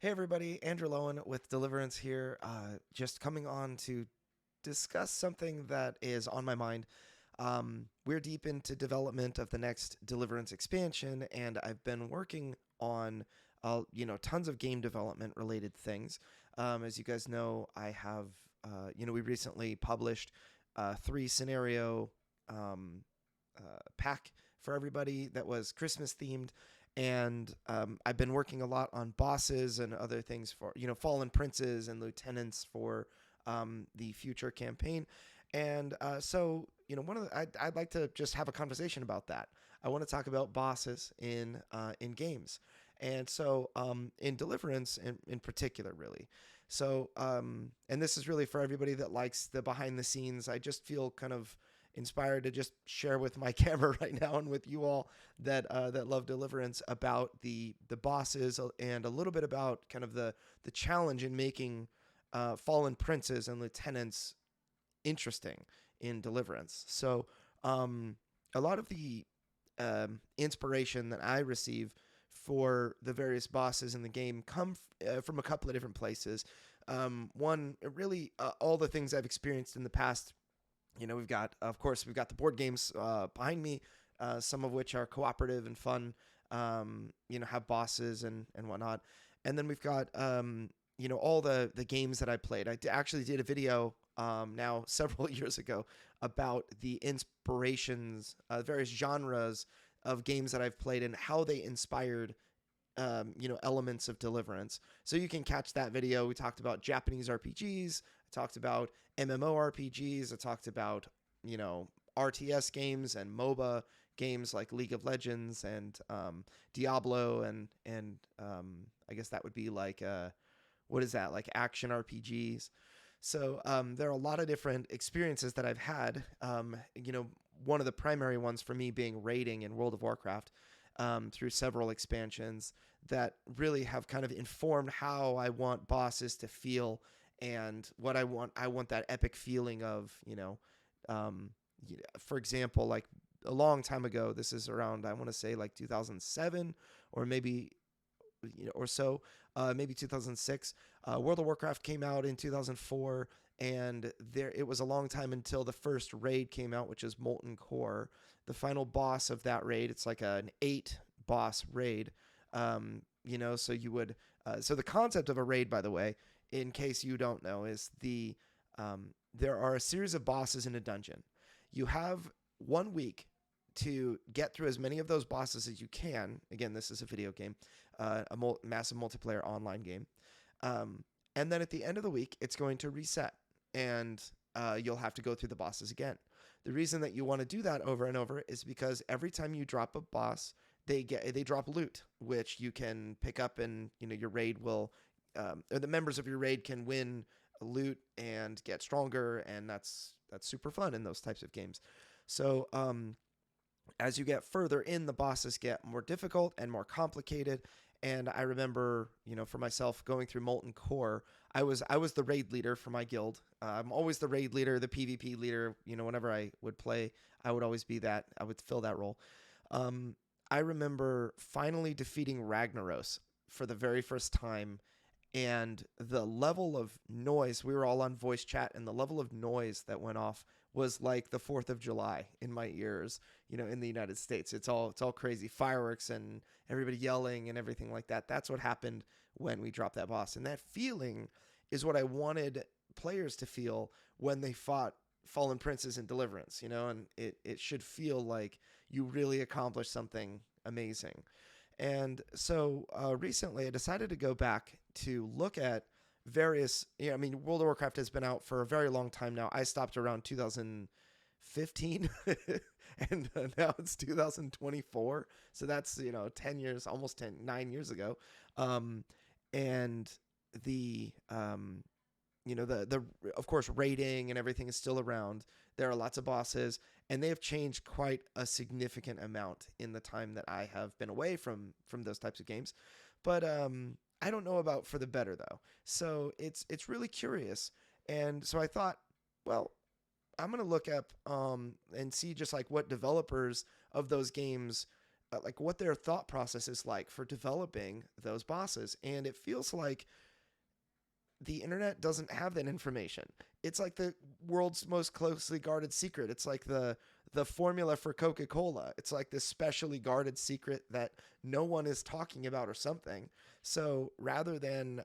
Hey everybody, Andrew Lowen with Deliverance here, just coming on to discuss something that is on my mind. We're deep into development of the next Deliverance expansion, and I've been working on, tons of game development related things. As you guys know, I have, we recently published three scenario um, pack for everybody that was Christmas themed, and I've been working a lot on bosses and other things for fallen princes and lieutenants for the future campaign. And one of I'd like to just have a conversation about that. I want to talk about bosses in games, and in Deliverance in particular, really. And this is really for everybody that likes the behind the scenes. I just feel kind of inspired to just share with my camera right now and with you all that love Deliverance about the bosses and a little bit about kind of the challenge in making fallen princes and lieutenants interesting in Deliverance. Um, a lot of the inspiration that I receive for the various bosses in the game come from a couple of different places. One, really, all the things I've experienced in the past. We've got the board games behind me, some of which are cooperative and fun. Have bosses and whatnot, and then we've got all the games that I played. Actually did a video now several years ago about the inspirations, various genres of games that I've played and how they inspired elements of Deliverance. So you can catch that video. We talked about Japanese RPGs. I talked about MMORPGs. I talked about RTS games and MOBA games like League of Legends and Diablo and I guess that would be like what is that, like action RPGs. There are a lot of different experiences that I've had. One of the primary ones for me being raiding in World of Warcraft through several expansions that really have kind of informed how I want bosses to feel and what I want. I want that epic feeling of, for example, like a long time ago, this is around, I want to say like 2007 or maybe, or so, maybe 2006. World of Warcraft came out in 2004, and it was a long time until the first raid came out, which is Molten Core. The final boss of that raid, it's like an 8 boss raid. So you would, so the concept of a raid, by the way, in case you don't know, is there are a series of bosses in a dungeon. You have 1 week to get through as many of those bosses as you can. Again, this is a video game, massive multiplayer online game. And then at the end of the week, it's going to reset, and you'll have to go through the bosses again. The reason that you want to do that over and over is because every time you drop a boss, they drop loot, which you can pick up, and your raid will, or the members of your raid can win loot and get stronger, and that's super fun in those types of games. So as you get further in, the bosses get more difficult and more complicated. And I remember, for myself going through Molten Core, I was the raid leader for my guild. I'm always the raid leader, the PvP leader. Whenever I would play, I would always be that. I would fill that role. I remember finally defeating Ragnaros for the very first time, and the level of noise, we were all on voice chat, and the level of noise that went off was like the 4th of July in my ears, in the United States. It's all crazy, fireworks and everybody yelling and everything like that. That's what happened when we dropped that boss. And that feeling is what I wanted players to feel when they fought fallen princes in Deliverance, and it should feel like you really accomplished something amazing. And so recently I decided to go back to look at various, World of Warcraft has been out for a very long time now. I stopped around 2015 and now it's 2024. So that's, 10 years, almost 9 years ago. And the, the of course, rating and everything is still around. There are lots of bosses, and they have changed quite a significant amount in the time that I have been away from those types of games. But I don't know about for the better though. So it's really curious, and so I thought, well, I'm gonna look up and see just like what developers of those games like what their thought process is like for developing those bosses. And it feels like the internet doesn't have that information. It's like the world's most closely guarded secret. It's like the formula for Coca-Cola. It's like this specially guarded secret that no one is talking about or something. So rather than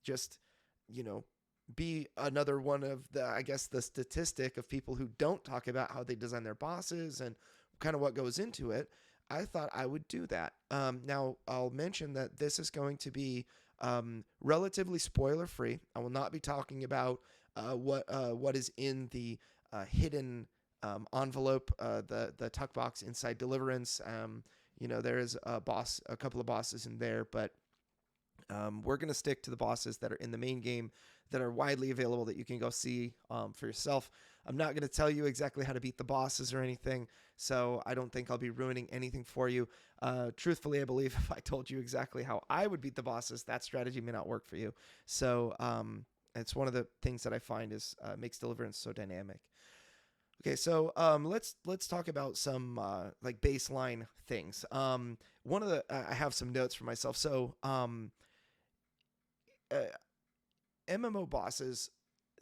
just, you know, be another one of the, I guess, the statistic of people who don't talk about how they design their bosses and kind of what goes into it, I thought I would do that. Now, I'll mention that this is going to be relatively spoiler free. I will not be talking about what is in the hidden envelope, the tuck box inside Deliverance. There is a couple of bosses in there, but we're going to stick to the bosses that are in the main game that are widely available that you can go see for yourself. I'm not going to tell you exactly how to beat the bosses or anything, so I don't think I'll be ruining anything for you. Truthfully, I believe if I told you exactly how I would beat the bosses, that strategy may not work for you. So it's one of the things that I find is makes Deliverance so dynamic. Okay, so let's talk about some like baseline things. One of the I have some notes for myself. So uh, MMO bosses,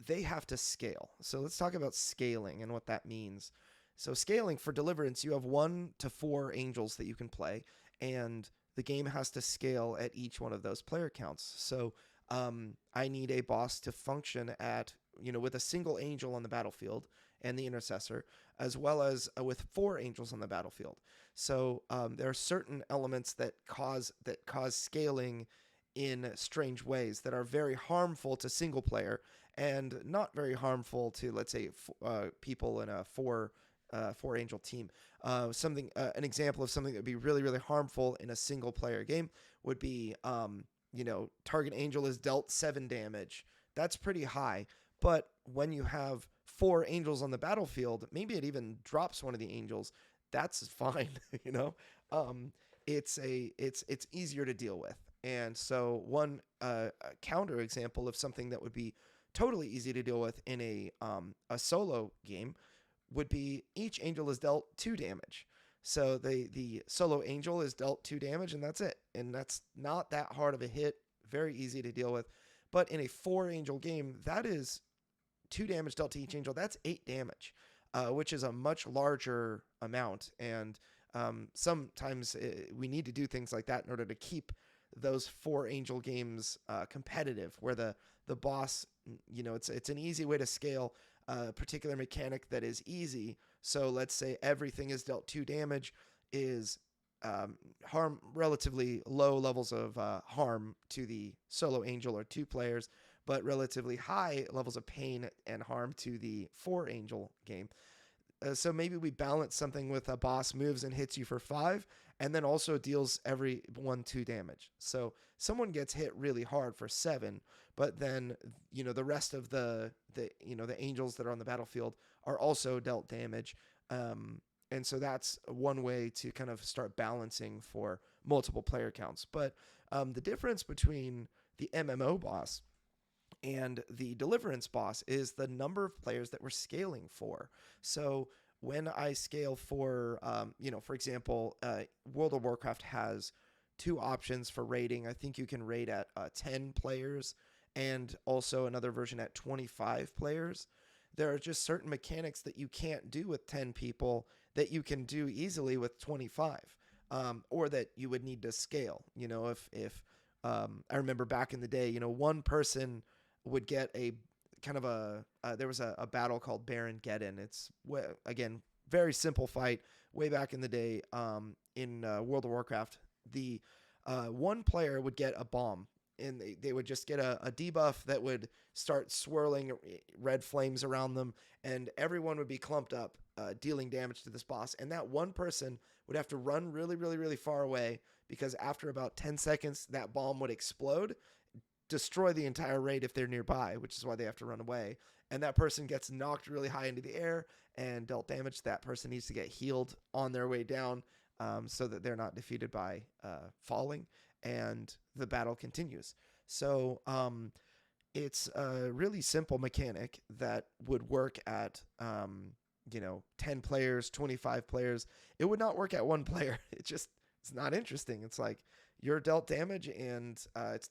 they have to scale. So let's talk about scaling and what that means. So scaling for Deliverance, you have 1 to 4 angels that you can play, and the game has to scale at each one of those player counts. So I need a boss to function at, with a single angel on the battlefield and the intercessor, as well as with 4 angels on the battlefield. So there are certain elements that cause scaling in strange ways that are very harmful to single player and not very harmful to, let's say, people in a four angel team. An example of something that would be really, really harmful in a single player game would be, target angel is dealt 7 damage. That's pretty high. But when you have 4 angels on the battlefield, maybe it even drops one of the angels. That's fine, you know. It's easier to deal with. And so one counter example of something that would be totally easy to deal with in a solo game would be each angel is dealt 2 damage. So the solo angel is dealt 2 damage, and that's it. And that's not that hard of a hit, very easy to deal with. But in a 4 angel game, that is 2 damage dealt to each angel. That's 8 damage, which is a much larger amount. And sometimes we need to do things like that in order to keep those 4 angel games competitive, where the boss, it's an easy way to scale a particular mechanic that is easy. So let's say everything is dealt 2 damage is harm relatively low levels of harm to the solo angel or 2 players, but relatively high levels of pain and harm to the 4 angel game. So maybe we balance something with a boss moves and hits you for 5, and then also deals everyone 2 damage. So someone gets hit really hard for 7, but then the rest of the angels that are on the battlefield are also dealt damage. And so that's one way to kind of start balancing for multiple player counts. But the difference between the MMO boss and the Deliverance boss is the number of players that we're scaling for. So when I scale for, for example, World of Warcraft has 2 options for raiding. I think you can raid at 10 players and also another version at 25 players. There are just certain mechanics that you can't do with 10 people that you can do easily with 25, or that you would need to scale. If I remember back in the day, one person would get a kind of there was a battle called Baron Geddon. It's, again, very simple fight way back in the day in World of Warcraft. The one player would get a bomb, and they would just get a debuff that would start swirling red flames around them, and everyone would be clumped up, dealing damage to this boss. And that one person would have to run really, really, really far away, because after about 10 seconds, that bomb would explode, destroy the entire raid if they're nearby, which is why they have to run away. And that person gets knocked really high into the air and dealt damage. That person needs to get healed on their way down, so that they're not defeated by falling, and the battle continues. So it's a really simple mechanic that would work at 10 players, 25 players, it would not work at one player. It's not interesting. It's like you're dealt damage, and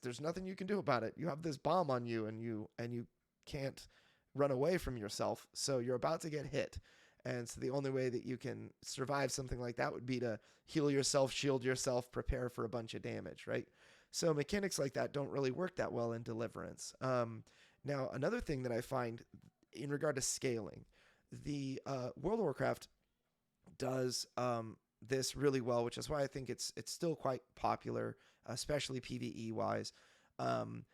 there's nothing you can do about it. You have this bomb on you, and you can't run away from yourself. So you're about to get hit. And so the only way that you can survive something like that would be to heal yourself, shield yourself, prepare for a bunch of damage, right? So mechanics like that don't really work that well in Deliverance. Now, another thing that I find in regard to scaling, the World of Warcraft does this really well, which is why I think it's still quite popular, especially PvE wise. Um,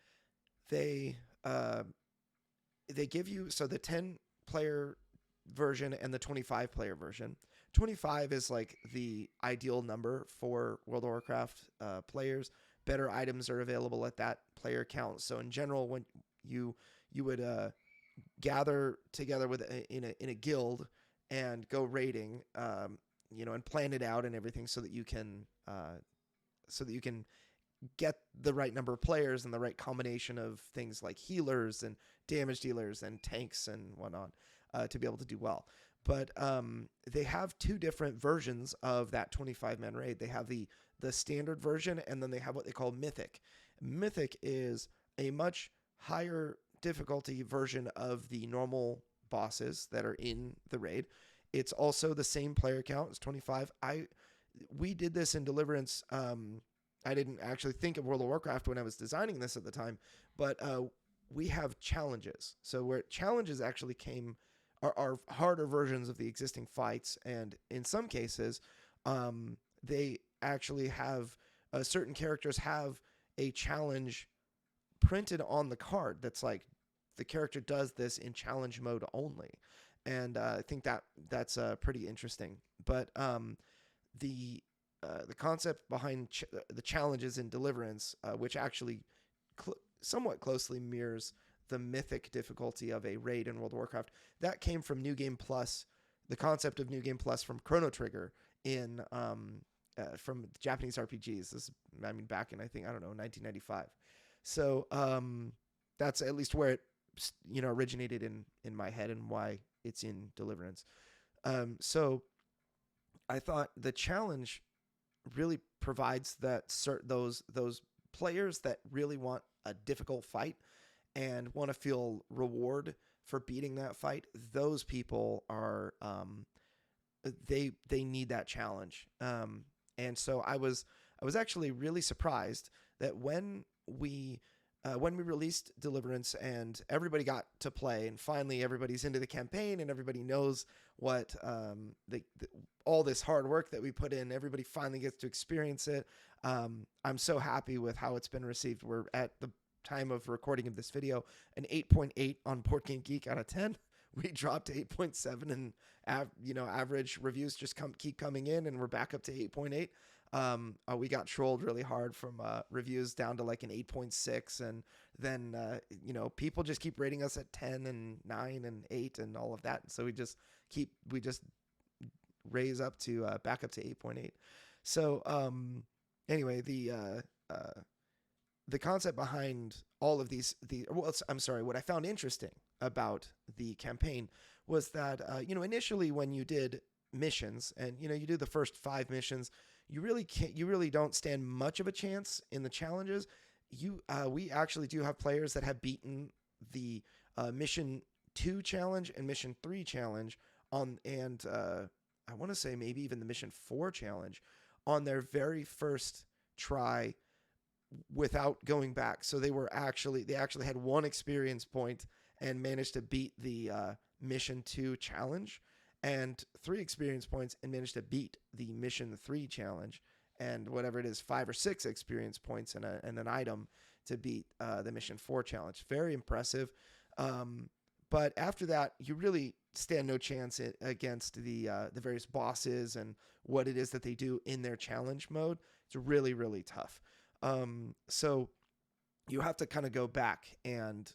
they they give you, so the 10 player version and the 25 player version. 25 is like the ideal number for World of Warcraft players. Better items are available at that player count. So in general, when you would gather together in a guild and go raiding, and plan it out and everything so that you can get the right number of players and the right combination of things like healers and damage dealers and tanks and whatnot to be able to do well. But they have two different versions of that 25-man raid. They have the standard version, and then they have what they call Mythic. Mythic is a much higher difficulty version of the normal bosses that are in the raid. It's also the same player count. It's 25. We did this in Deliverance. I didn't actually think of World of Warcraft when I was designing this at the time, but we have challenges. So where challenges actually are harder versions of the existing fights, and in some cases, they actually have certain characters have a challenge printed on the card that's like the character does this in challenge mode only, and I think that's pretty interesting. But the concept behind the challenges in Deliverance, which actually somewhat closely mirrors the mythic difficulty of a raid in World of Warcraft, that came from New Game Plus, the concept of New Game Plus from Chrono Trigger in from Japanese RPGs. Back in, I think, I don't know, 1995. So that's at least where it originated in my head and why it's in Deliverance. So I thought the challenge really provides those players that really want a difficult fight and want to feel reward for beating that fight. Those people are they need that challenge. And so I was actually really surprised that when we released Deliverance and everybody got to play, and finally everybody's into the campaign and everybody knows what all this hard work that we put in, everybody finally gets to experience it. I'm so happy with how it's been received. We're at the time of recording of this video an 8.8 on Board Game Geek out of 10. We dropped to 8.7, and average reviews just keep coming in, and we're back up to 8.8. We got trolled really hard from reviews down to like an 8.6, and then people just keep rating us at 10 and 9 and 8 and all of that. So we just raise up to back up to 8.8. So anyway, the concept behind all of what I found interesting about the campaign was that initially when you did missions and you do the first 5 missions, you really don't stand much of a chance in the challenges. We actually do have players that have beaten the mission 2 challenge and mission 3 challenge I want to say maybe even the mission 4 challenge on their very first try without going back. So they actually had 1 experience point and managed to beat the mission 2 challenge, and 3 experience points and managed to beat the mission 3 challenge, and whatever it is, 5 or 6 experience points and an item to beat the mission 4 challenge. Very impressive. But after that, you really stand no chance against the various bosses and what it is that they do in their challenge mode. It's really, really tough. So you have to kind of go back and,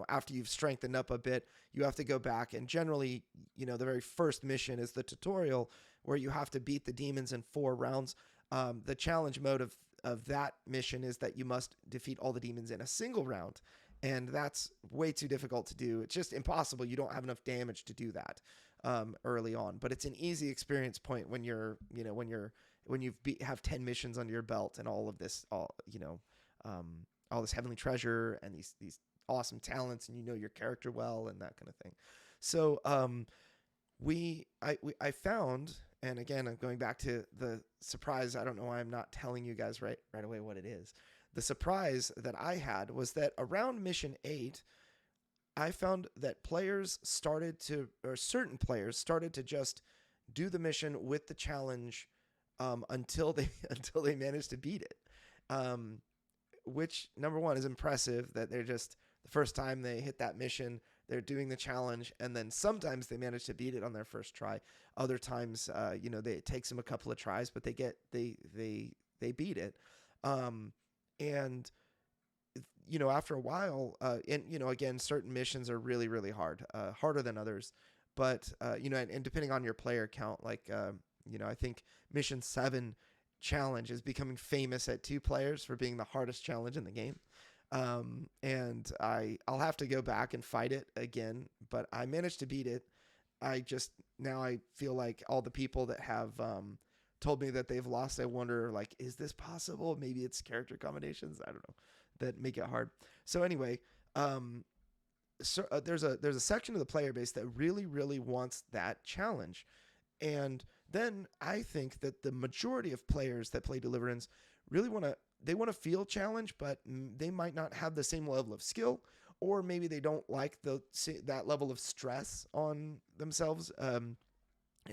after you've strengthened up a bit, you have to go back, and generally, the very first mission is the tutorial where you have to beat the demons in 4 rounds. The challenge mode of that mission is that you must defeat all the demons in a single round. and that's way too difficult to do. It's just impossible. You don't have enough damage to do that early on. But it's an easy experience point when you're, when have 10 missions under your belt and all of this, all this heavenly treasure and these awesome talents, and you know your character well and that kind of thing. So I found, and again, I'm going back to the surprise. I don't know why I'm not telling you guys right away what it is. The surprise that I had was that around mission 8, I found that certain players started to just do the mission with the challenge until they until they managed to beat it. Um, which, number one, is impressive that they're just the first time they hit that mission, they're doing the challenge, and then sometimes they manage to beat it on their first try. Other times, it takes them a couple of tries, but they beat it. Um, and after a while, and again, certain missions are really really hard, harder than others. But and depending on your player count, like I think mission 7 challenge is becoming famous at 2 players for being the hardest challenge in the game. And I'll have to go back and fight it again, but I managed to beat it. I feel like all the people that have told me that they've lost, I wonder, like, is this possible? Maybe it's character combinations, I don't know, that make it hard. So anyway, there's a section of the player base that really really wants that challenge. And then I think that the majority of players that play Deliverance really want to feel challenge, but they might not have the same level of skill, or maybe they don't like that level of stress on themselves, and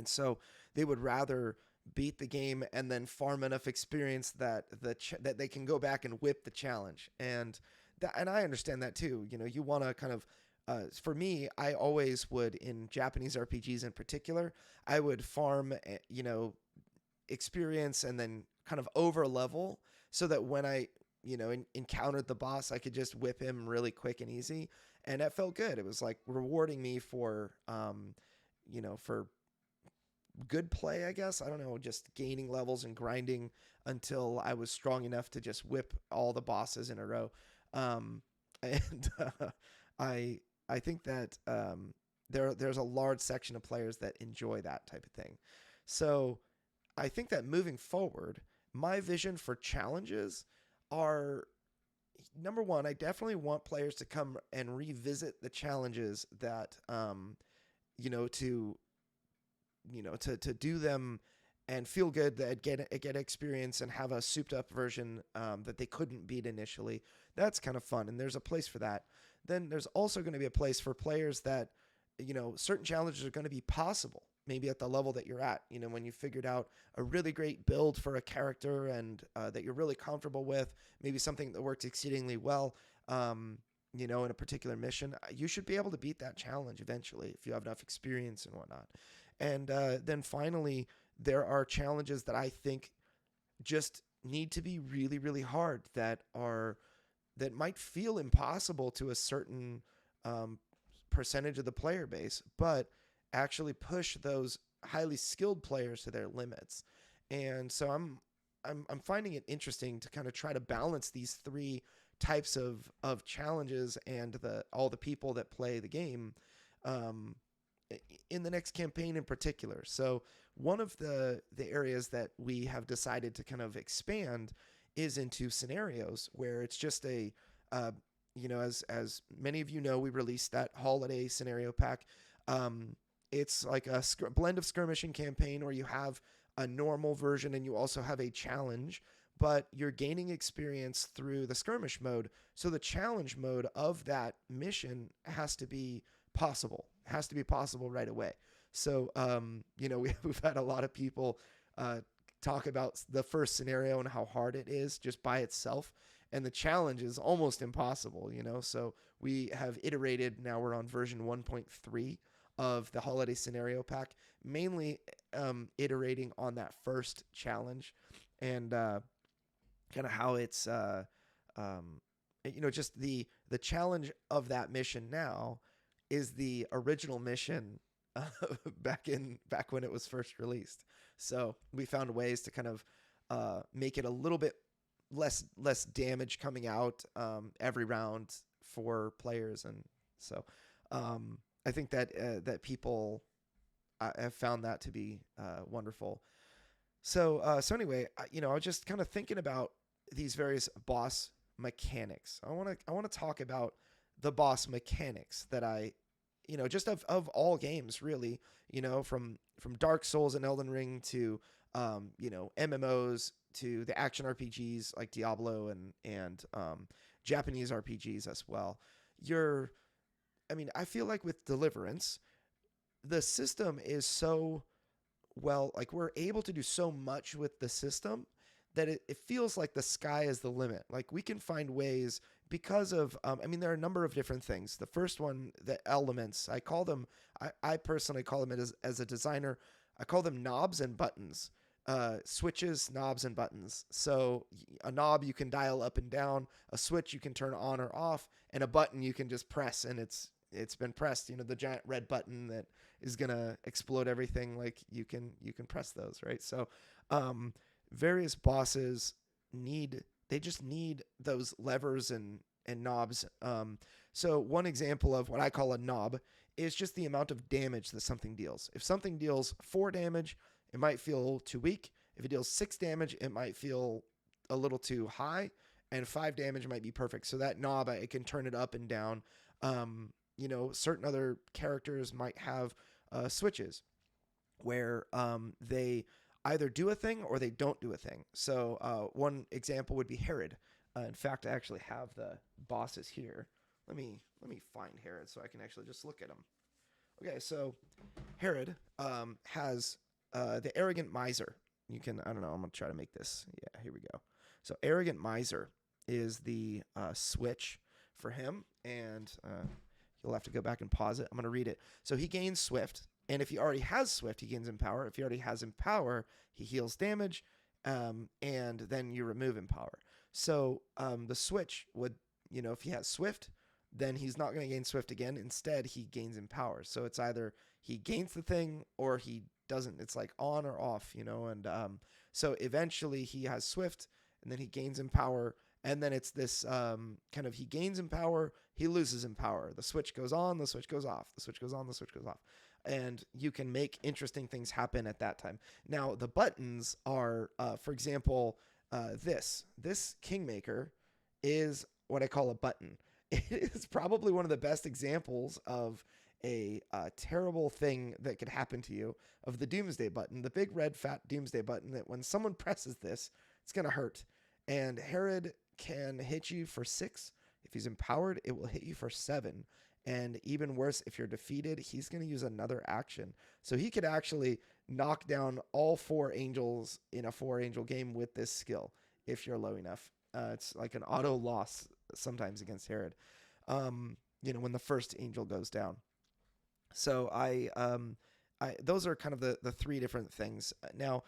so they would rather beat the game and then farm enough experience that that they can go back and whip the challenge. And I understand that too. You want to kind of for me, I always would, in Japanese RPGs in particular, I would farm, experience and then kind of over level so that when I, encountered the boss, I could just whip him really quick and easy. And that felt good. It was like rewarding me for good play, I guess. I don't know, just gaining levels and grinding until I was strong enough to just whip all the bosses in a row. And I think that there's a large section of players that enjoy that type of thing. So I think that moving forward, my vision for challenges are, number one, I definitely want players to come and revisit the challenges that to to do them and feel good, that get experience and have a souped up version that they couldn't beat initially. That's kind of fun, and there's a place for that. Then there's also going to be a place for players that certain challenges are going to be possible. Maybe at the level that you're at, when you figured out a really great build for a character and that you're really comfortable with, maybe something that works exceedingly well, in a particular mission, you should be able to beat that challenge eventually if you have enough experience and whatnot. And then finally, there are challenges that I think just need to be really, really hard, that might feel impossible to a certain percentage of the player base, but actually push those highly skilled players to their limits. And so I'm finding it interesting to kind of try to balance these 3 types of challenges and all the people that play the game in the next campaign in particular. So one of the areas that we have decided to kind of expand is into scenarios where it's just as many of you know, we released that holiday scenario pack. It's like a blend of skirmishing campaign where you have a normal version and you also have a challenge, but you're gaining experience through the skirmish mode. So the challenge mode of that mission has to be possible. Has to be possible right away. So, we've had a lot of people talk about the first scenario and how hard it is just by itself. And the challenge is almost impossible, So we have iterated. Now we're on version 1.3 of the holiday scenario pack, mainly iterating on that first challenge and kind of how it's, just the challenge of that mission now is the original mission back when it was first released. So we found ways to kind of make it a little bit less damage coming out every round for players, and so I think that that people have found that to be wonderful. So anyway, I was just kind of thinking about these various boss mechanics. I want to talk about the boss mechanics that just of all games really. From Dark Souls and Elden Ring to MMOs to the action RPGs like Diablo and Japanese RPGs as well. You're, I feel like with Deliverance, the system is so like we're able to do so much with the system that it feels like the sky is the limit. Like we can find ways because of, there are a number of different things. The first one, the elements, I call them, I personally call them as a designer, I call them knobs and buttons. Switches, knobs, and buttons. So a knob you can dial up and down, a switch you can turn on or off, and a button you can just press and it's been pressed. The giant red button that is gonna explode everything. Like you can press those, right? So various bosses they just need those levers and knobs. So one example of what I call a knob is just the amount of damage that something deals. If something deals 4 damage, it might feel too weak. If it deals 6 damage, it might feel a little too high, and 5 damage might be perfect. So that knob, it can turn it up and down. Certain other characters might have switches where they either do a thing or they don't do a thing. So one example would be Herod. In fact, I actually have the bosses here. Let me find Herod so I can actually just look at him. Okay, so Herod has the arrogant miser. I don't know, I'm going to try to make this. Yeah, here we go. So arrogant miser is the switch for him, and you'll have to go back and pause it. I'm going to read it. So he gains Swift, and if he already has Swift, he gains Empower. If he already has Empower, he heals damage, and then you remove Empower. So the switch would, if he has Swift, then he's not going to gain Swift again. Instead, he gains Empower. So it's either he gains the thing or he doesn't. It's like on or off, and so eventually he has Swift, and then he gains Empower, and then it's this kind of he gains Empower, he loses Empower. The switch goes on, the switch goes off, the switch goes on, the switch goes off. And you can make interesting things happen at that time. Now, the buttons are, for example, this Kingmaker is what I call a button. It is probably one of the best examples of a terrible thing that could happen to you, of the Doomsday button, the big red fat Doomsday button that when someone presses this, it's going to hurt. And Herod can hit you for 6. If he's empowered, it will hit you for 7. And even worse, if you're defeated, he's going to use another action. So he could actually knock down all 4 angels in a 4-angel game with this skill if you're low enough. It's like an auto loss sometimes against Herod, when the first angel goes down. So those are kind of the 3 different things. Now,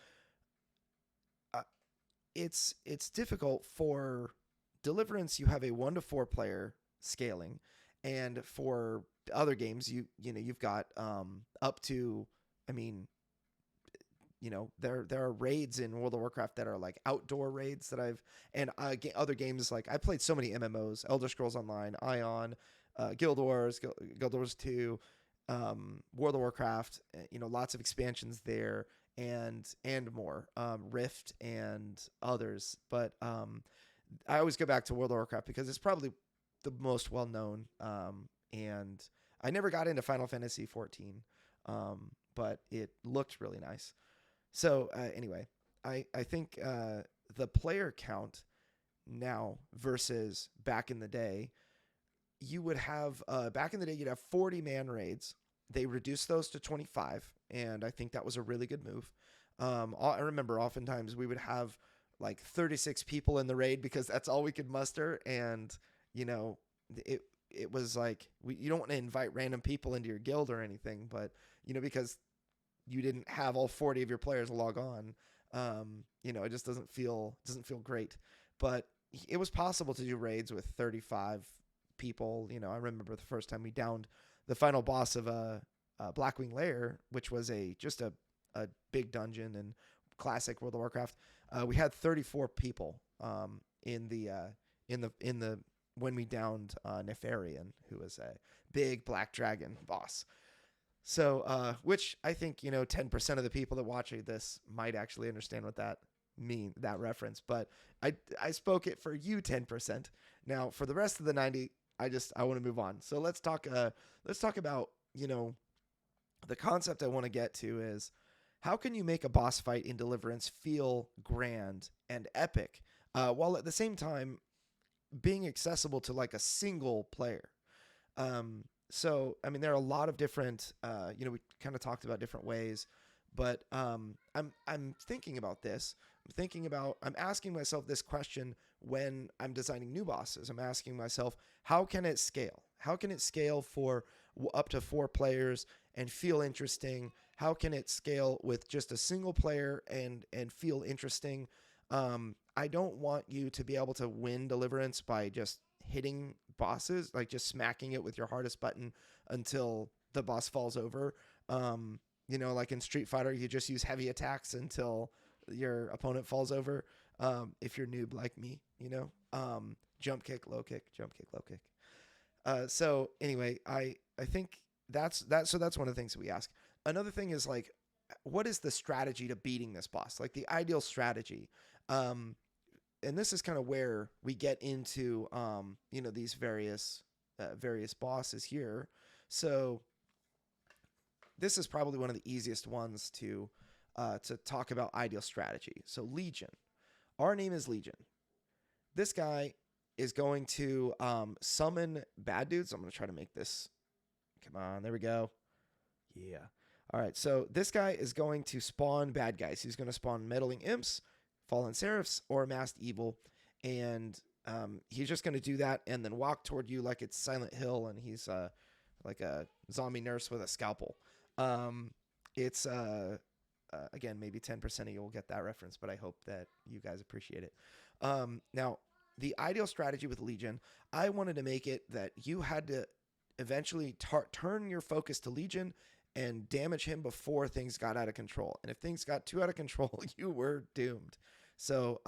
it's difficult for Deliverance. You have a 1 to 4 player scaling, and for other games, you've got up to, there are raids in World of Warcraft that are like outdoor raids that other games, like I played so many MMOs, Elder Scrolls Online, Ion, Guild Wars 2, World of Warcraft, lots of expansions there and more, Rift and others. But I always go back to World of Warcraft because it's probably the most well known. And I never got into Final Fantasy 14, but it looked really nice. So anyway, I think the player count now versus back in the day, you would have back in the day you'd have 40 man raids. They reduced those to 25, and I think that was a really good move. I remember oftentimes we would have like 36 people in the raid because that's all we could muster, and it was like you don't want to invite random people into your guild or anything, but because you didn't have all 40 of your players log on, it just doesn't feel great. But it was possible to do raids with 35 people. I remember the first time we downed the final boss of a Blackwing Lair, which was just a big dungeon in classic World of Warcraft. We had 34 people in the when we downed Nefarian, who was a big black dragon boss. So, which I think 10% of the people that watching this might actually understand what that reference. But I spoke it for you 10%. Now for the rest of the 90, I want to move on. So let's talk about the concept I want to get to is how can you make a boss fight in Deliverance feel grand and epic, while at the same time being accessible to like a single player. So I mean, there are a lot of different, we kind of talked about different ways, but I'm thinking about this. I'm asking myself this question when I'm designing new bosses. I'm asking myself, how can it scale? How can it scale for up to 4 players and feel interesting? How can it scale with just a single player and feel interesting? I don't want you to be able to win Deliverance by just hitting bosses, like just smacking it with your hardest button until the boss falls over. Like in Street Fighter, you just use heavy attacks until your opponent falls over. If you're noob like me, jump kick, low kick, jump kick, low kick. So anyway, I think so that's one of the things that we ask. Another thing is like, what is the strategy to beating this boss? Like the ideal strategy. And this is kind of where we get into these various bosses here. So this is probably one of the easiest ones to talk about ideal strategy. So Legion, our name is Legion. This guy is going to summon bad dudes. I'm going to try to make this. Come on, there we go. Yeah. All right, so this guy is going to spawn bad guys. He's going to spawn meddling imps, fallen seraphs, or masked evil, and he's just going to do that and then walk toward you like it's Silent Hill, and he's like a zombie nurse with a scalpel. It's again, maybe 10% of you will get that reference, but I hope that you guys appreciate it. Now, the ideal strategy with Legion, I wanted to make it that you had to eventually turn your focus to Legion and damage him before things got out of control. And if things got too out of control, you were doomed. So,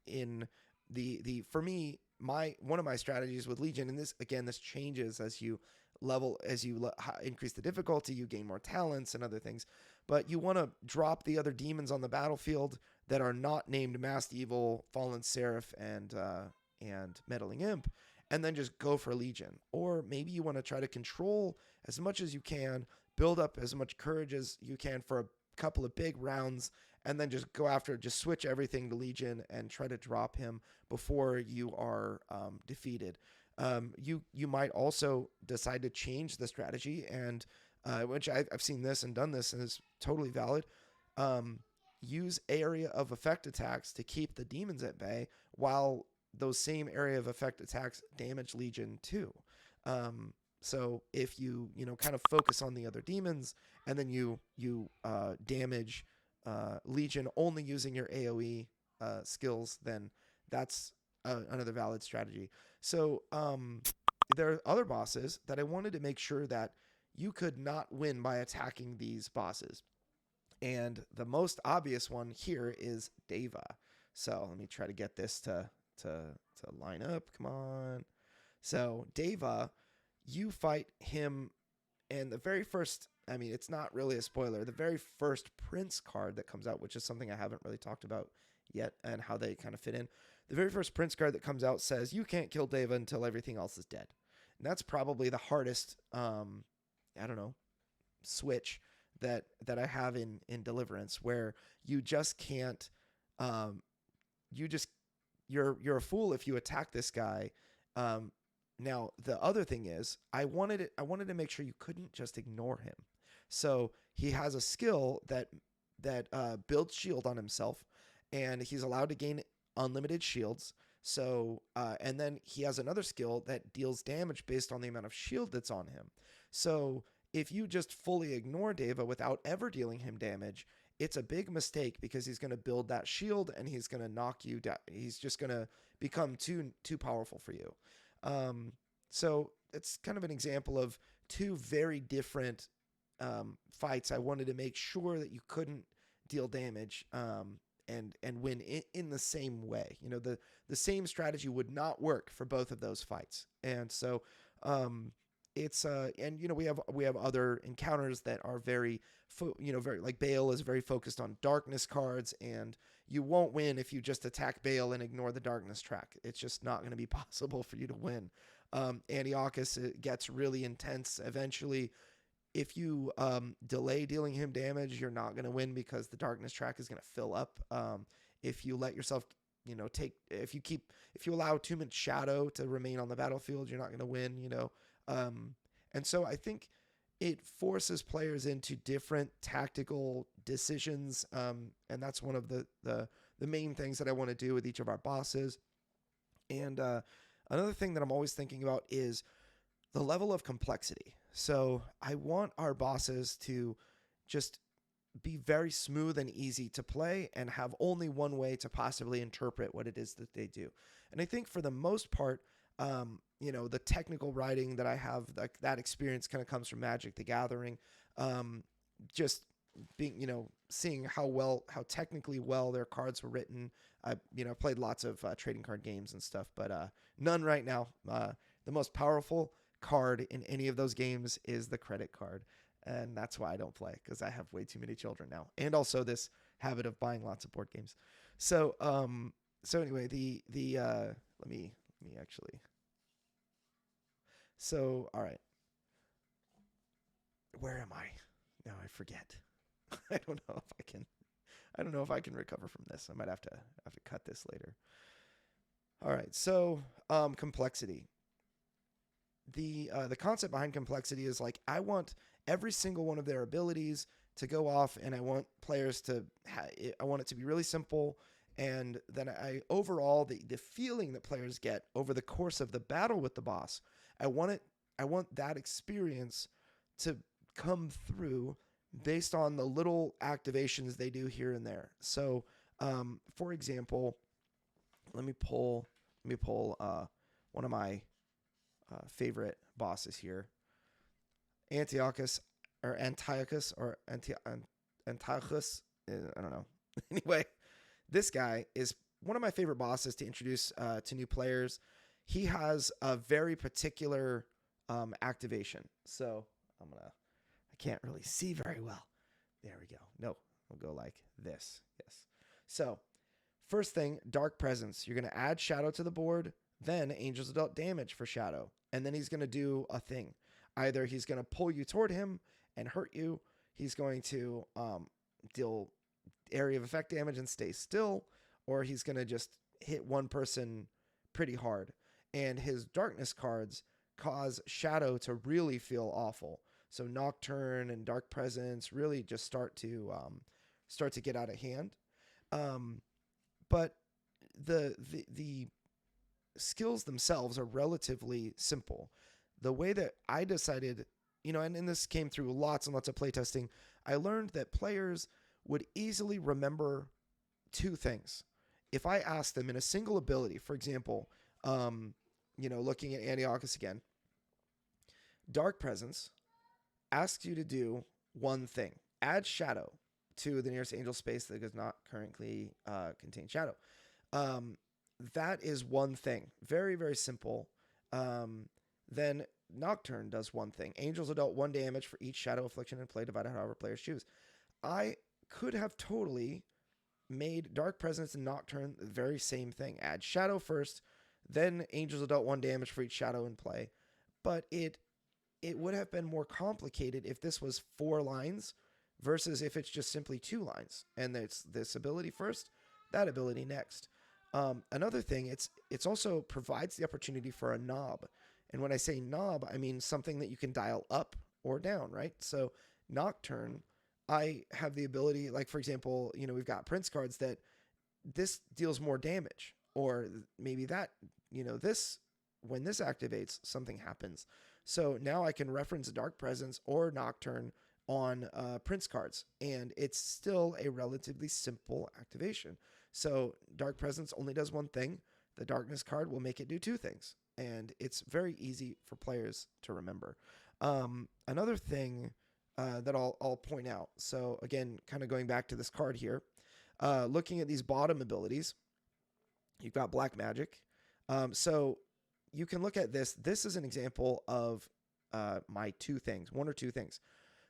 in for me, one of my strategies with Legion, and this changes as you increase the difficulty, you gain more talents and other things, but you want to drop the other demons on the battlefield that are not named Masked Evil, Fallen Seraph, and Meddling Imp, and then just go for Legion. Or maybe you want to try to control as much as you can, build up as much courage as you can for a couple of big rounds, and then just go after it, just switch everything to Legion and try to drop him before you are defeated. You might also decide to change the strategy, and which I've seen this and done this, and is totally valid. Use area of effect attacks to keep the demons at bay, while those same area of effect attacks damage Legion too. So if you kind of focus on the other demons, and then you damage Legion only using your AoE skills, then that's another valid strategy. So there are other bosses that I wanted to make sure that you could not win by attacking these bosses. And the most obvious one here is Deva. So let me try to get this to line up. Come on. So Deva, you fight him, and the very first, I mean, it's not really a spoiler, the very first Prince card that comes out, which is something I haven't really talked about yet and how they kind of fit in. The very first Prince card that comes out says you can't kill Deva until everything else is dead. And that's probably the hardest, switch that I have in Deliverance, where you just can't, you're a fool if you attack this guy. Now the other thing is, I wanted to make sure you couldn't just ignore him. So he has a skill that builds shield on himself, and he's allowed to gain unlimited shields. So and then he has another skill that deals damage based on the amount of shield that's on him. So if you just fully ignore Deva without ever dealing him damage, it's a big mistake, because he's going to build that shield and he's going to knock you down. He's just going to become too powerful for you. So it's kind of an example of two very different fights. I wanted to make sure that you couldn't deal damage, and win in the same way. The same strategy would not work for both of those fights. And so it's and we have other encounters that are very very, like Bale is very focused on darkness cards, and you won't win if you just attack Bale and ignore the darkness track. It's just not going to be possible for you to win. Antiochus, it gets really intense eventually. If you delay dealing him damage, you're not going to win because the darkness track is going to fill up. If you let yourself, if you allow too much shadow to remain on the battlefield, you're not going to win. And so I think it forces players into different tactical decisions, and that's one of the main things that I want to do with each of our bosses. And another thing that I'm always thinking about is the level of complexity. So I want our bosses to just be very smooth and easy to play and have only one way to possibly interpret what it is that they do. And I think for the most part, the technical writing that I have, like that experience kind of comes from Magic the Gathering. Just being, seeing how technically well their cards were written. I played lots of trading card games and stuff, but none right now. The most powerful card in any of those games is the credit card. And that's why I don't play, because I have way too many children now. And also this habit of buying lots of board games. So anyway, let me actually. So, all right. Where am I? Now I forget. I don't know if I can recover from this. I might have to cut this later. All right. So, complexity. The concept behind complexity is like, I want every single one of their abilities to go off, and I want players to I want it to be really simple, and then overall the feeling that players get over the course of the battle with the boss, I want that experience to come through based on the little activations they do here and there. So for example, let me pull one of my favorite bosses here. Antiochus or Antiochus. I don't know. Anyway, this guy is one of my favorite bosses to introduce to new players. He has a very particular activation. So I can't really see very well. There we go. No, we'll go like this. Yes. So first thing, Dark Presence. You're going to add shadow to the board, then Angels Adult damage for shadow. And then he's going to do a thing. Either he's going to pull you toward him and hurt you. He's going to deal area of effect damage and stay still. Or he's going to just hit one person pretty hard. And his darkness cards cause shadow to really feel awful. So Nocturne and Dark Presence really just start to get out of hand. But the skills themselves are relatively simple. The way that I decided, and this came through lots and lots of playtesting, I learned that players would easily remember two things. If I asked them in a single ability, for example, looking at Antiochus again, Dark Presence asks you to do one thing. Add shadow to the nearest angel space that does not currently contain shadow. That is one thing. Very, very simple. Then Nocturne does one thing. Angels Adult 1 damage for each shadow affliction in play, divided however players choose. I could have totally made Dark Presence and Nocturne the very same thing. Add shadow first, then Angels Adult 1 damage for each shadow in play. But it would have been more complicated if this was 4 lines versus if it's just simply 2 lines. And it's this ability first, that ability next. Another thing, it's also provides the opportunity for a knob. And when I say knob, I mean something that you can dial up or down, right? So Nocturne, I have the ability, like for example, we've got Prince cards that this deals more damage, or maybe that, this, when this activates, something happens. So now I can reference Dark Presence or Nocturne on Prince cards, and it's still a relatively simple activation. So Dark Presence only does one thing. The Darkness card will make it do 2 things, and it's very easy for players to remember. Another thing that I'll point out. So again, kind of going back to this card here, Looking at these bottom abilities, you've got black magic. So you can look at this. This is an example of my two things, one or two things.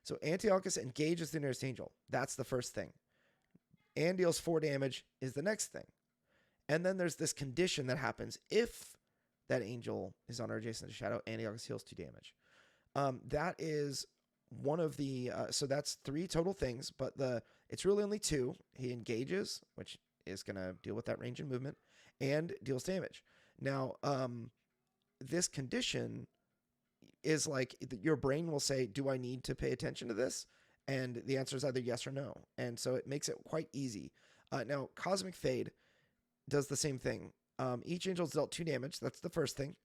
So Antiochus engages the nearest angel. That's the first thing. And deals 4 damage is the next thing. And then there's this condition that happens if that angel is on or adjacent to shadow. Antiochus heals 2 damage. That is one of the so that's 3 total things, but it's really only 2. He engages, which is going to deal with that range and movement, and deals damage. Now, this condition is like your brain will say, do I need to pay attention to this? And the answer is either yes or no. And so it makes it quite easy. Now, Cosmic Fade does the same thing. Each angel is dealt 2 damage. That's the first thing.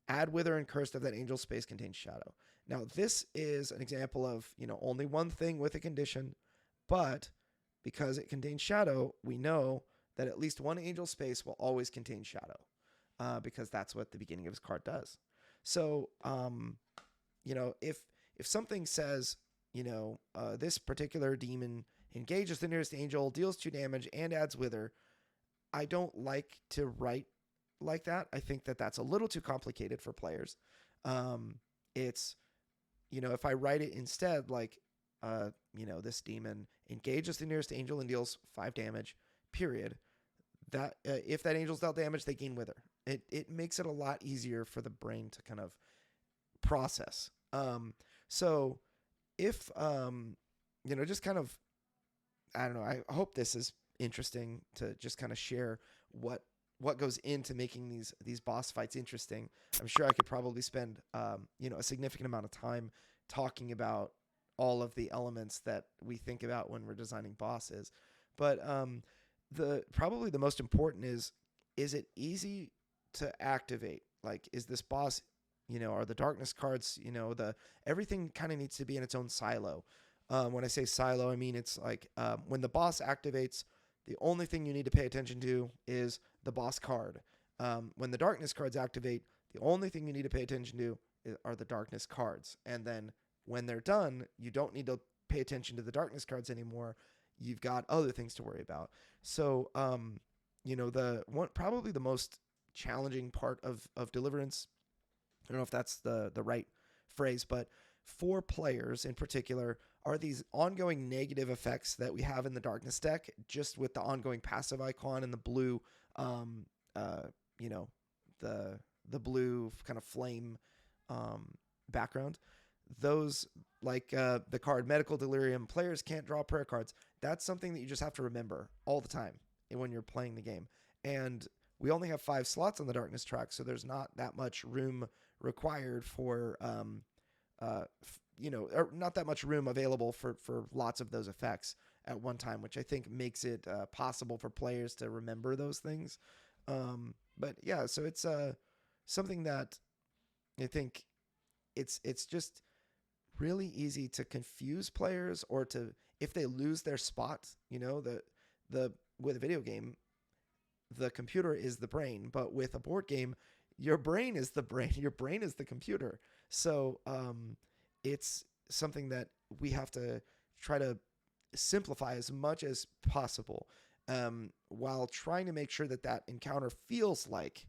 Add Wither and Cursed if that angel's space contains shadow. Now, this is an example of, only one thing with a condition, but because it contains shadow, we know that at least one angel space will always contain shadow, because that's what the beginning of his card does. So, if something says, this particular demon engages the nearest angel, deals 2 damage, and adds Wither, I don't like to write like that. I think that that's a little too complicated for players. It's, if I write it instead, like, this demon engages the nearest angel and deals 5 damage, period. That if that angel's dealt damage, they gain Wither. It makes it a lot easier for the brain to kind of process. So if, just kind of, I don't know, I hope this is interesting to just kind of share what goes into making these boss fights interesting. I'm sure I could probably spend, a significant amount of time talking about all of the elements that we think about when we're designing bosses. But probably the most important is it easy to activate? Like, is this boss, are the darkness cards, everything kind of needs to be in its own silo. When I say silo, I mean it's like when the boss activates, the only thing you need to pay attention to is the boss card. When the darkness cards activate, the only thing you need to pay attention to are the darkness cards. And then when they're done, you don't need to pay attention to the darkness cards anymore. You've got other things to worry about. So, probably the most challenging part of Deliverance, I don't know if that's the right phrase, but for players in particular, are these ongoing negative effects that we have in the darkness deck, just with the ongoing passive icon and the blue, the blue kind of flame background. Those, like the card Medical Delirium, players can't draw prayer cards. That's something that you just have to remember all the time when you're playing the game. And we only have 5 slots on the darkness track, so there's not that much room required for not that much room available for lots of those effects at one time, which I think makes it possible for players to remember those things. But yeah, so it's something that I think it's just really easy to confuse players, or to, if they lose their spot, with a video game, the computer is the brain, but with a board game, your brain is the brain, your brain is the computer. So it's something that we have to try to simplify as much as possible, while trying to make sure that encounter feels like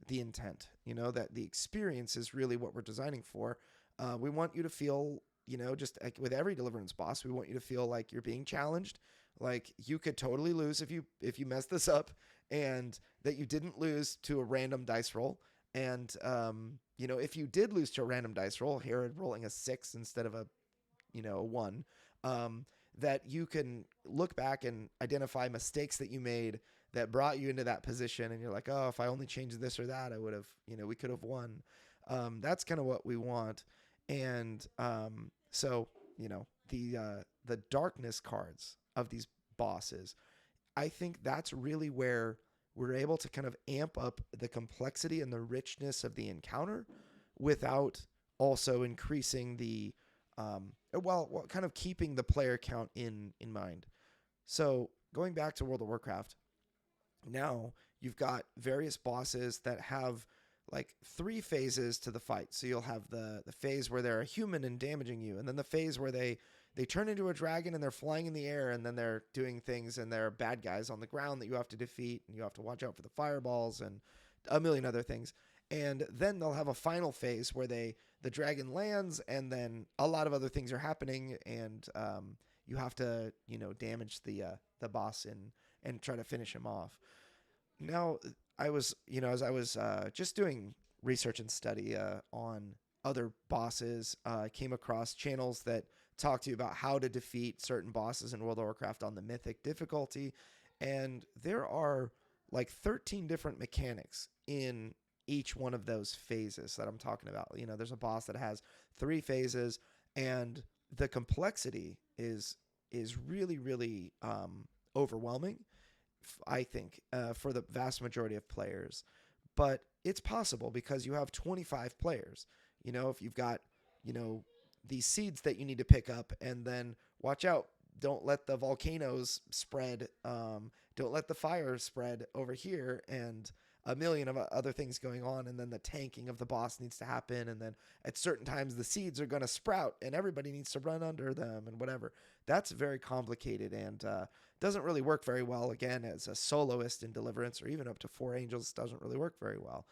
the intent, that the experience is really what we're designing for. We want you to feel, just like with every Deliverance boss, we want you to feel like you're being challenged, like you could totally lose if you mess this up, and that you didn't lose to a random dice roll. And, if you did lose to a random dice roll, Herod rolling a 6 instead of a 1, that you can look back and identify mistakes that you made that brought you into that position. And you're like, oh, if I only changed this or that, I would have, we could have won. That's kind of what we want. And so, the darkness cards of these bosses, I think that's really where we're able to kind of amp up the complexity and the richness of the encounter without also increasing the, kind of keeping the player count in mind. So going back to World of Warcraft, now you've got various bosses that have like 3 phases to the fight. So you'll have the phase where they're a human and damaging you, and then the phase where they they turn into a dragon and they're flying in the air, and then they're doing things, and they're bad guys on the ground that you have to defeat, and you have to watch out for the fireballs and a million other things. And then they'll have a final phase where the dragon lands, and then a lot of other things are happening, and you have to damage the boss and try to finish him off. Now, I was as I was just doing research and study on other bosses, came across channels that talk to you about how to defeat certain bosses in World of Warcraft on the mythic difficulty, and there are like 13 different mechanics in each one of those phases that I'm talking about. There's a boss that has 3 phases, and the complexity is really, really overwhelming, I think, for the vast majority of players. But it's possible because you have 25 players. If you've got, these seeds that you need to pick up, and then watch out. Don't let the volcanoes spread. Don't let the fire spread over here, and a million of other things going on. And then the tanking of the boss needs to happen. And then at certain times, the seeds are going to sprout, and everybody needs to run under them and whatever. That's very complicated, and doesn't really work very well, again, as a soloist in Deliverance, or even up to 4 angels. Doesn't really work very well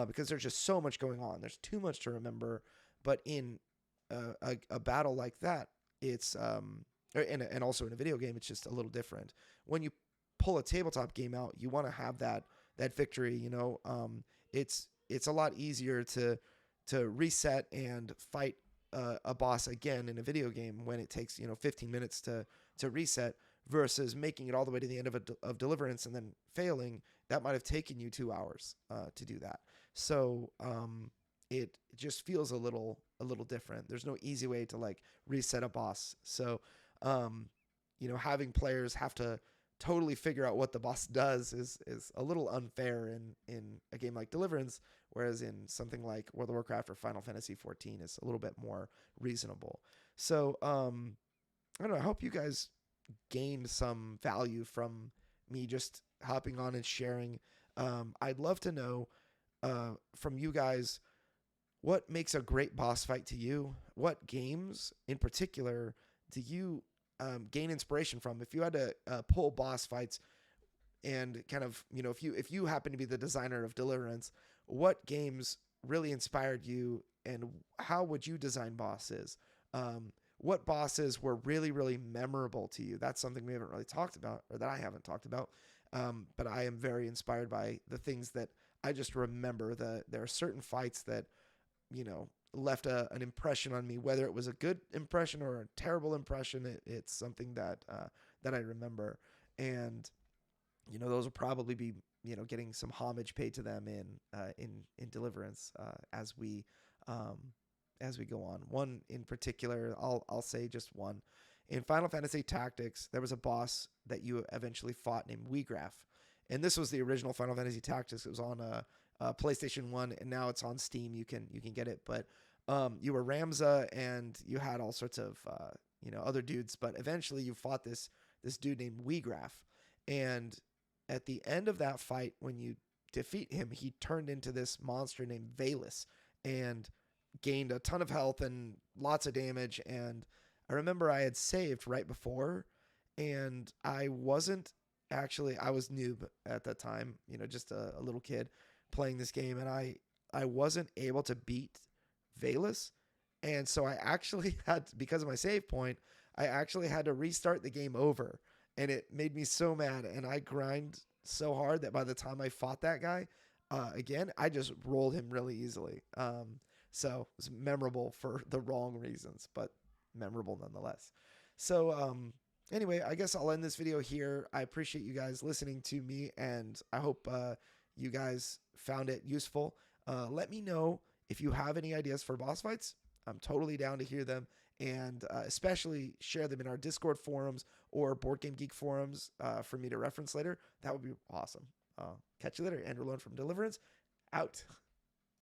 because there's just so much going on. There's too much to remember. But in a battle like that, it's and also in a video game, it's just a little different. When you pull a tabletop game out, you want to have that victory. It's a lot easier to reset and fight a boss again in a video game when it takes 15 minutes to reset, versus making it all the way to the end of Deliverance and then failing. That might have taken you 2 hours to do that. So it just feels a little different. There's no easy way to like reset a boss. So having players have to totally figure out what the boss does is a little unfair in a game like Deliverance, whereas in something like World of Warcraft or Final Fantasy 14 is a little bit more reasonable. So I don't know. I hope you guys gained some value from me just hopping on and sharing. I'd love to know from you guys, what makes a great boss fight to you? What games in particular do you gain inspiration from? If you had to pull boss fights and kind of, if you happen to be the designer of Deliverance, what games really inspired you, and how would you design bosses? What bosses were really, really memorable to you? That's something we haven't really talked about, or that I haven't talked about. But I am very inspired by the things that I just remember. There are certain fights that, left an impression on me, whether it was a good impression or a terrible impression. It's something that I remember. And, those will probably be, getting some homage paid to them in Deliverance as we go on. One in particular, I'll say just one. In Final Fantasy Tactics, there was a boss that you eventually fought named Weegraf. And this was the original Final Fantasy Tactics. It was on PlayStation 1, and now it's on Steam. You can get it. But you were Ramza, and you had all sorts of other dudes. But eventually you fought this dude named Weegraf. And at the end of that fight, when you defeat him, he turned into this monster named Valus and gained a ton of health and lots of damage. And I remember I had saved right before, and I was noob at that time, just a little kid playing this game, and I wasn't able to beat Valus. And so I actually because of my save point, I actually had to restart the game over, and it made me so mad. And I grind so hard that by the time I fought that guy again, I just rolled him really easily. So it was memorable for the wrong reasons, but memorable nonetheless. So anyway, I guess I'll end this video here. I appreciate you guys listening to me, and I hope you guys found it useful. Let me know if you have any ideas for boss fights. I'm totally down to hear them, and especially share them in our Discord forums or Board Game Geek forums for me to reference later. That would be awesome. Catch you later. Andrew Lone from Deliverance, out.